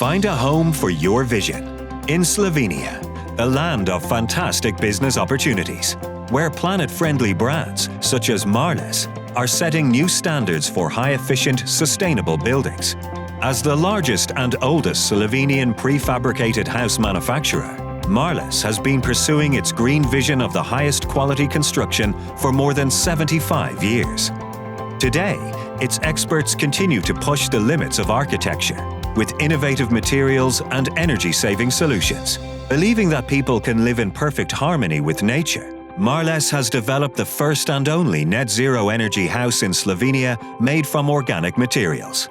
Find a home for your vision in Slovenia, a land of fantastic business opportunities, where planet-friendly brands such as Marles are setting new standards for high-efficient, sustainable buildings. As the largest and oldest Slovenian prefabricated house manufacturer, Marles has been pursuing its green vision of the highest quality construction for more than 75 years. Today, its experts continue to push the limits of architecture with innovative materials and energy-saving solutions. Believing that people can live in perfect harmony with nature, Marles has developed the first and only net-zero energy house in Slovenia made from organic materials.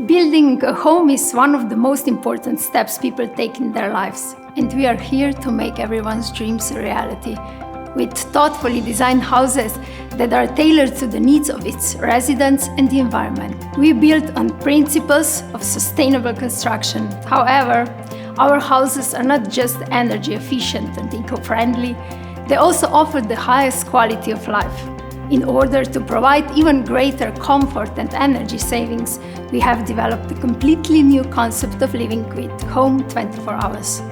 Building a home is one of the most important steps people take in their lives, and we are here to make everyone's dreams a reality. With thoughtfully designed houses that are tailored to the needs of its residents and the environment. We build on principles of sustainable construction. However, our houses are not just energy efficient and eco-friendly, they also offer the highest quality of life. In order to provide even greater comfort and energy savings, we have developed a completely new concept of living with Home 24 Hours.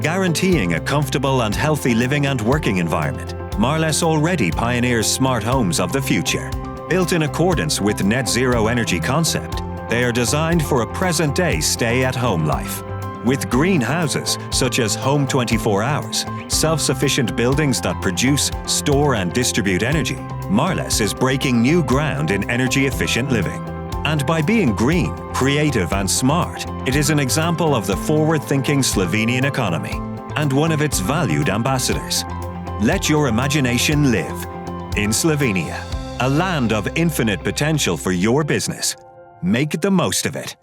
Guaranteeing a comfortable and healthy living and working environment, Marles already pioneers smart homes of the future. Built in accordance with net zero energy concept, they are designed for a present-day stay-at-home life. With green houses such as Home 24 Hours, self-sufficient buildings that produce, store and distribute energy, Marles is breaking new ground in energy-efficient living. And by being green, creative and smart, it is an example of the forward-thinking Slovenian economy and one of its valued ambassadors. Let your imagination live in Slovenia, a land of infinite potential for your business. Make the most of it.